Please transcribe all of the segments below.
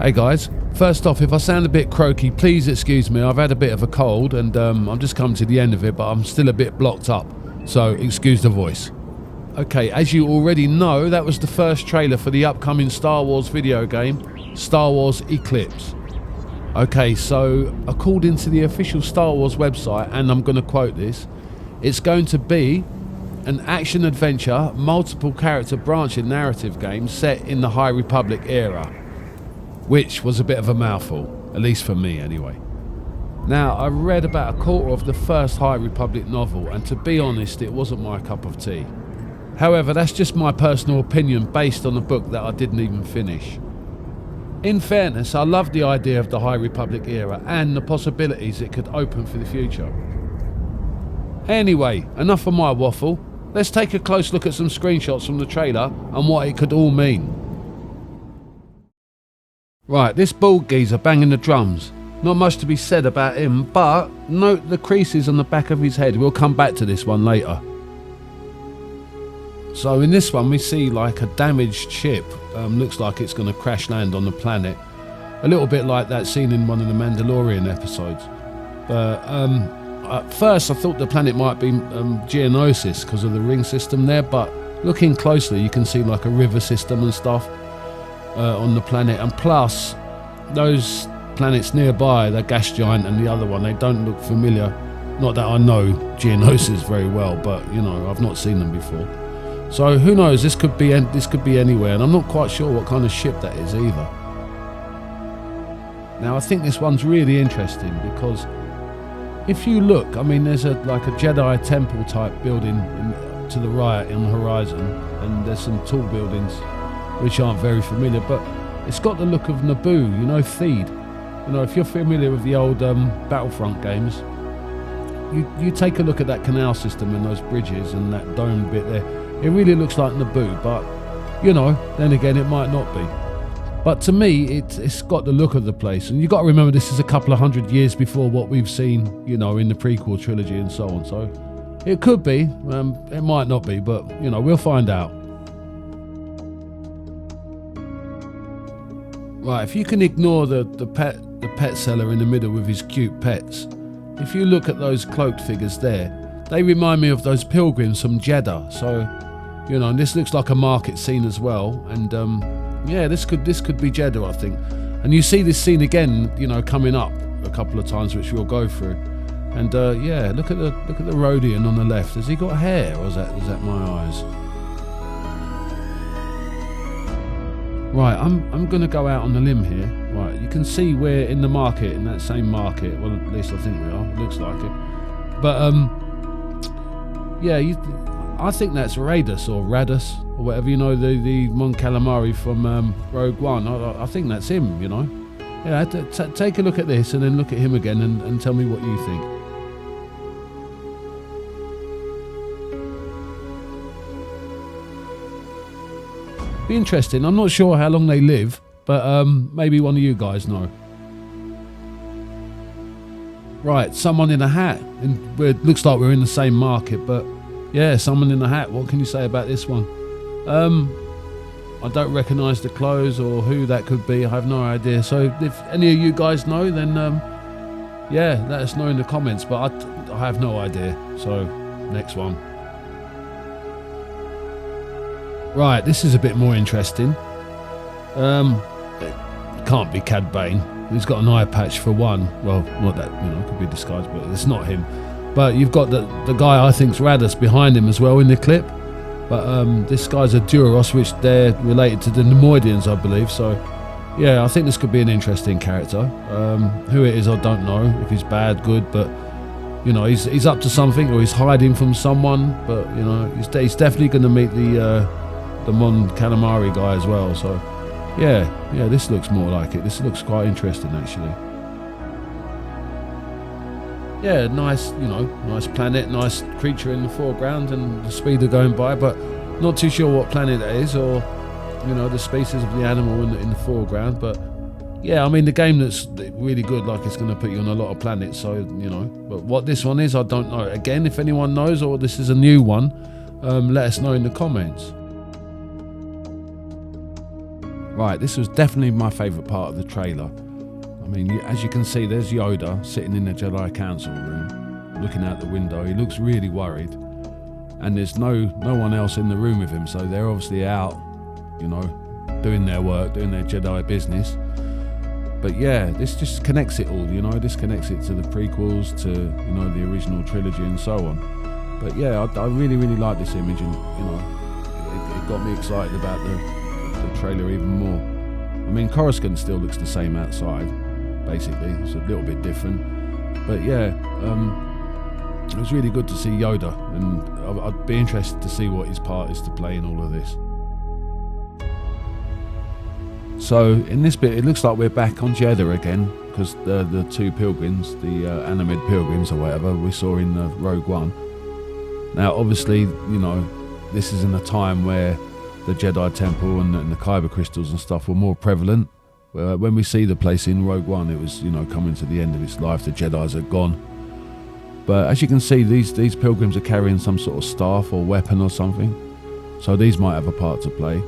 Hey guys, first off, if I sound a bit croaky, please excuse me. I've had a bit of a cold and I'm just coming to the end of it, but I'm still a bit blocked up, so excuse the voice. Okay, as you already know, that was the first trailer for the upcoming Star Wars video game, Star Wars Eclipse. Okay, so according to the official Star Wars website, and I'm going to quote this, it's going to be an action-adventure, multiple character branching narrative game set in the High Republic era. Which was a bit of a mouthful, at least for me anyway. Now, I read about a quarter of the first High Republic novel, and to be honest, it wasn't my cup of tea. However, that's just my personal opinion based on a book that I didn't even finish. In fairness, I love the idea of the High Republic era and the possibilities it could open for the future. Anyway, enough of my waffle. Let's take a close look at some screenshots from the trailer and what it could all mean. Right, this bald geezer banging the drums. Not much to be said about him, but note the creases on the back of his head. We'll come back to this one later. So in this one we see like a damaged ship. Looks like it's going to crash land on the planet. A little bit like that scene in one of the Mandalorian episodes. But at first I thought the planet might be Geonosis because of the ring system there, but looking closely you can see like a river system and stuff. On the planet, and plus those planets nearby, the gas giant and the other one, they don't look familiar. Not that I know Geonosis very well, but you know, I've not seen them before, so who knows, this could be anywhere, and I'm not quite sure what kind of ship that is either. Now I think this one's really interesting because if you look, I mean, there's like a Jedi temple type building to the right on the horizon, and there's some tall buildings which aren't very familiar, but it's got the look of Naboo, you know, Theed. You know, if you're familiar with the old Battlefront games, you take a look at that canal system and those bridges and that dome bit there. It really looks like Naboo, but, you know, then again, it might not be. But to me, it's got the look of the place. And you've got to remember, this is a couple of hundred years before what we've seen, you know, in the prequel trilogy and so on. So it could be, it might not be, but, you know, we'll find out. Right, if you can ignore the pet seller in the middle with his cute pets, if you look at those cloaked figures there, they remind me of those pilgrims from Jeddah. So, you know, and this looks like a market scene as well. And yeah, this could be Jeddah, I think. And you see this scene again, you know, coming up a couple of times, which we'll go through. And yeah, look at the Rodian on the left. Has he got hair, or is that my eyes? Right, I'm going to go out on the limb here. Right, you can see we're in the market, in that same market. Well, at least I think we are. It looks like it. But, yeah, I think that's Radus or or whatever, you know, the Mon Calamari from Rogue One. I think that's him, you know. Yeah, take a look at this and then look at him again and tell me what you think. Be interesting. I'm not sure how long they live, but maybe one of you guys know. Right, someone in a hat. It looks like we're in the same market, but yeah, someone in a hat. What can you say about this one? I don't recognise the clothes or who that could be. I have no idea. So if any of you guys know, then yeah, let us know in the comments. But I have no idea. So next one. Right, this is a bit more interesting. It can't be Cad Bane. He's got an eye patch for one. Well, not that, you know, could be disguised, but it's not him. But you've got the guy I think's Radus behind him as well in the clip. But this guy's a Duros, which they're related to the Nemoidians, I believe. So, yeah, I think this could be an interesting character. Who it is, I don't know. If he's bad, good, but you know, he's up to something, or he's hiding from someone. But you know, he's definitely going to meet the Mon Calamari guy as well. So yeah, this looks more like it. This looks quite interesting actually. Yeah, nice, you know, nice planet, nice creature in the foreground and the speeder going by, but not too sure what planet that is, or you know, the species of the animal in the foreground. But yeah, I mean, the game that's really good, like it's going to put you on a lot of planets, so you know, but what this one is, I don't know. Again, if anyone knows, or this is a new one, let us know in the comments. Right, this was definitely my favourite part of the trailer. I mean, as you can see, there's Yoda sitting in the Jedi Council room, looking out the window. He looks really worried. And there's no one else in the room with him, so they're obviously out, you know, doing their work, doing their Jedi business. But yeah, this just connects it all, you know. This connects it to the prequels, to, you know, the original trilogy and so on. But yeah, I really, really like this image, and, you know, it got me excited about the trailer even more. I mean, Coruscant still looks the same outside, basically. It's a little bit different. But yeah, it was really good to see Yoda, and I'd be interested to see what his part is to play in all of this. So in this bit, it looks like we're back on Jeddah again, because the two pilgrims, the Anamed pilgrims or whatever, we saw in Rogue One. Now, obviously, you know, this is in a time where the Jedi Temple and the Kyber crystals and stuff were more prevalent. When we see the place in Rogue One, it was, you know, coming to the end of its life. The Jedis are gone. But as you can see, these pilgrims are carrying some sort of staff or weapon or something. So these might have a part to play.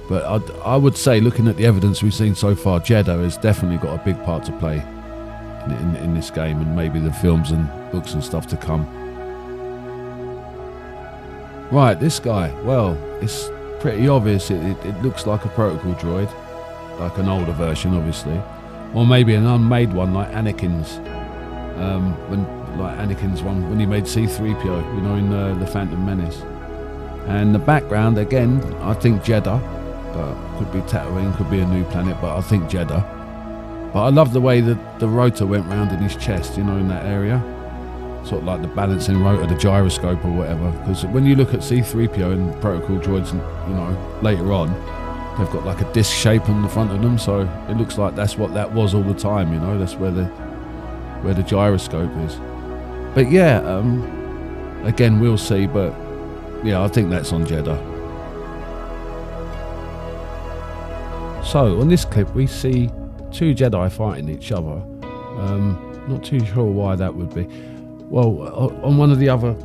But I would say, looking at the evidence we've seen so far, Jeddah has definitely got a big part to play in this game, and maybe the films and books and stuff to come. Right, this guy, well, it's pretty obvious. It looks like a protocol droid, like an older version, obviously, or maybe an unmade one like Anakin's. When he made C-3PO, you know, in the Phantom Menace. And the background, again, I think Jeddah, but could be Tatooine, could be a new planet, but I think Jeddah. But I love the way that the rotor went round in his chest, you know, in that area. Sort of like the balancing rotor, the gyroscope or whatever. Because when you look at C-3PO and protocol droids, you know, later on, they've got like a disc shape on the front of them, so it looks like that's what that was all the time, you know, that's where the gyroscope is. But yeah, again, we'll see, but yeah, I think that's on Jeddah. So on this clip, we see two Jedi fighting each other. Not too sure why that would be. Well, on one of the other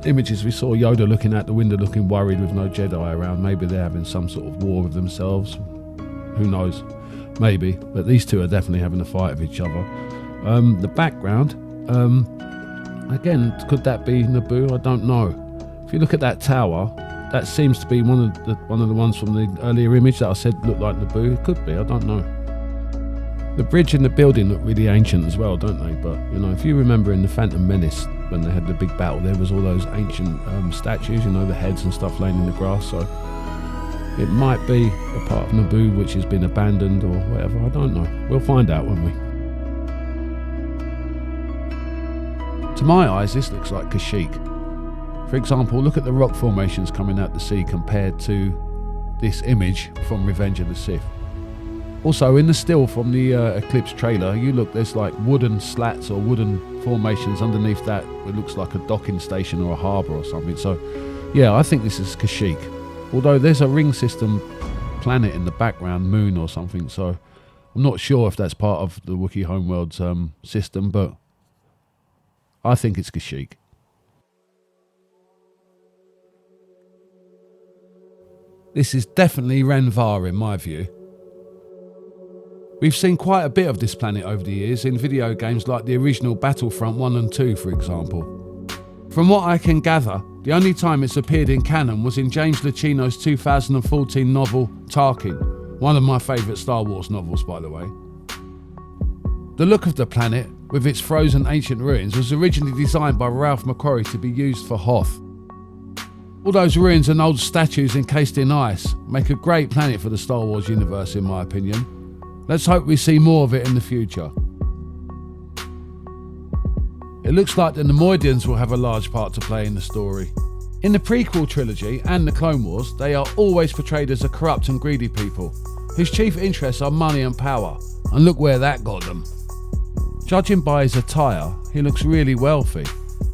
images, we saw Yoda looking out the window, looking worried with no Jedi around. Maybe they're having some sort of war with themselves. Who knows? Maybe. But these two are definitely having a fight with each other. The background, again, could that be Naboo? I don't know. If you look at that tower, that seems to be one of the ones from the earlier image that I said looked like Naboo. It could be, I don't know. The bridge and the building look really ancient as well, don't they? But, you know, if you remember in the Phantom Menace, when they had the big battle, there was all those ancient statues, you know, the heads and stuff laying in the grass. So it might be a part of Naboo which has been abandoned or whatever. I don't know. We'll find out, won't we? To my eyes, this looks like Kashyyyk. For example, look at the rock formations coming out the sea compared to this image from Revenge of the Sith. Also, in the still from the Eclipse trailer, there's like wooden slats or wooden formations underneath that. It looks like a docking station or a harbour or something. So, yeah, I think this is Kashyyyk. Although there's a ring system planet in the background, moon or something. So, I'm not sure if that's part of the Wookiee homeworld's system, but I think it's Kashyyyk. This is definitely Renvar in my view. We've seen quite a bit of this planet over the years in video games like the original Battlefront 1 and 2, for example. From what I can gather, the only time it's appeared in canon was in James Lucchino's 2014 novel Tarkin, one of my favourite Star Wars novels, by the way. The look of the planet, with its frozen ancient ruins, was originally designed by Ralph McQuarrie to be used for Hoth. All those ruins and old statues encased in ice make a great planet for the Star Wars universe, in my opinion. Let's hope we see more of it in the future. It looks like the Neimoidians will have a large part to play in the story. In the prequel trilogy and the Clone Wars, they are always portrayed as a corrupt and greedy people, whose chief interests are money and power, and look where that got them. Judging by his attire, he looks really wealthy,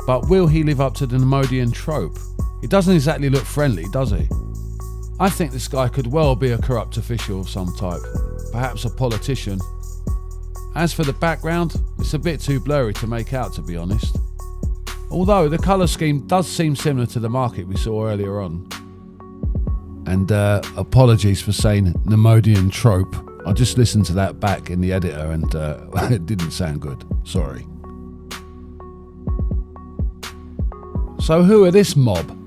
but will he live up to the Neimoidian trope? He doesn't exactly look friendly, does he? I think this guy could well be a corrupt official of some type, perhaps a politician. As for the background, it's a bit too blurry to make out, to be honest. Although the colour scheme does seem similar to the market we saw earlier on. And apologies for saying Neimoidian trope. I just listened to that back in the editor and it didn't sound good. Sorry. So who are this mob?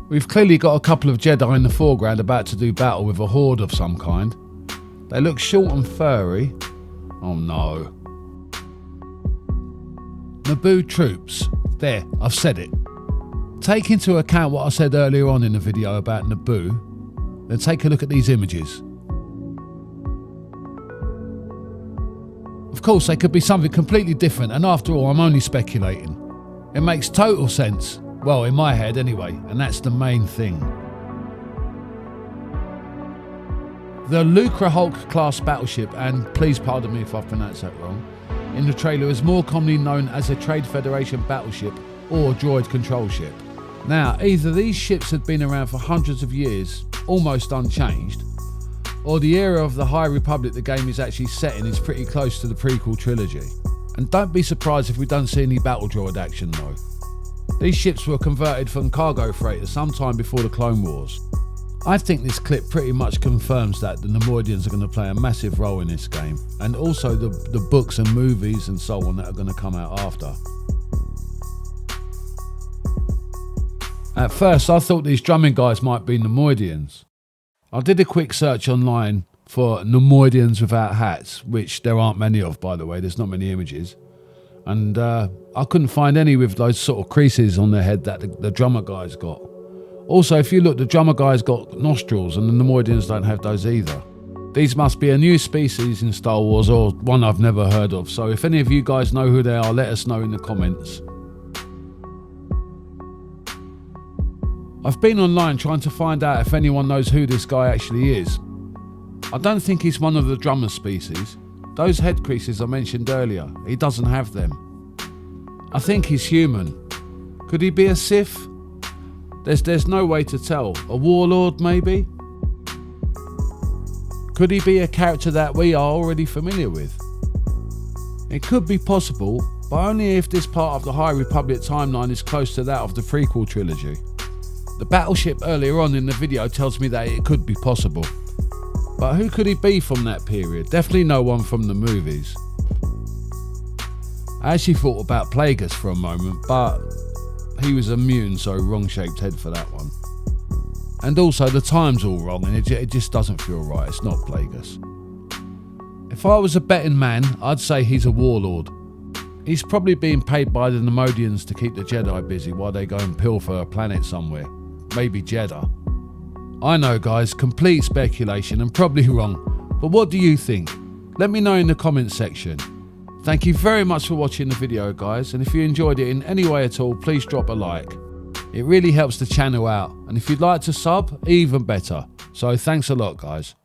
We've clearly got a couple of Jedi in the foreground about to do battle with a horde of some kind. They look short and furry. Oh no. Naboo troops. There, I've said it. Take into account what I said earlier on in the video about Naboo, then take a look at these images. Of course, they could be something completely different, and after all, I'm only speculating. It makes total sense, well, in my head anyway, and that's the main thing. The Lucrehulk class battleship, and please pardon me if I've pronounced that wrong, in the trailer is more commonly known as a Trade Federation battleship or droid control ship. Now, either these ships had been around for hundreds of years, almost unchanged, or the era of the High Republic the game is actually set in is pretty close to the prequel trilogy. And don't be surprised if we don't see any battle droid action though. These ships were converted from cargo freighters sometime before the Clone Wars. I think this clip pretty much confirms that the Neimoidians are going to play a massive role in this game, and also the books and movies and so on that are going to come out after. At first I thought these drumming guys might be Neimoidians. I did a quick search online for Neimoidians without hats, which there aren't many of, by the way, there's not many images. And I couldn't find any with those sort of creases on their head that the drummer guys got. Also, if you look, the drummer guys got nostrils and the Neimoidians don't have those either. These must be a new species in Star Wars or one I've never heard of, so if any of you guys know who they are, let us know in the comments. I've been online trying to find out if anyone knows who this guy actually is. I don't think he's one of the drummer species. Those head creases I mentioned earlier, he doesn't have them. I think he's human. Could he be a Sith? There's no way to tell. A warlord maybe? Could he be a character that we are already familiar with? It could be possible, but only if this part of the High Republic timeline is close to that of the prequel trilogy. The battleship earlier on in the video tells me that it could be possible. But who could he be from that period? Definitely no one from the movies. I actually thought about Plagueis for a moment, but he was immune, so wrong shaped head for that one. And also the time's all wrong and it just doesn't feel right, it's not Plagueis. If I was a betting man, I'd say he's a warlord. He's probably being paid by the Neimoidians to keep the Jedi busy while they go and pilfer a planet somewhere. Maybe Jeddah. I know guys, complete speculation and probably wrong, but what do you think? Let me know in the comments section. Thank you very much for watching the video guys, and if you enjoyed it in any way at all, please drop a like. It really helps the channel out, and if you'd like to sub, even better. So thanks a lot guys.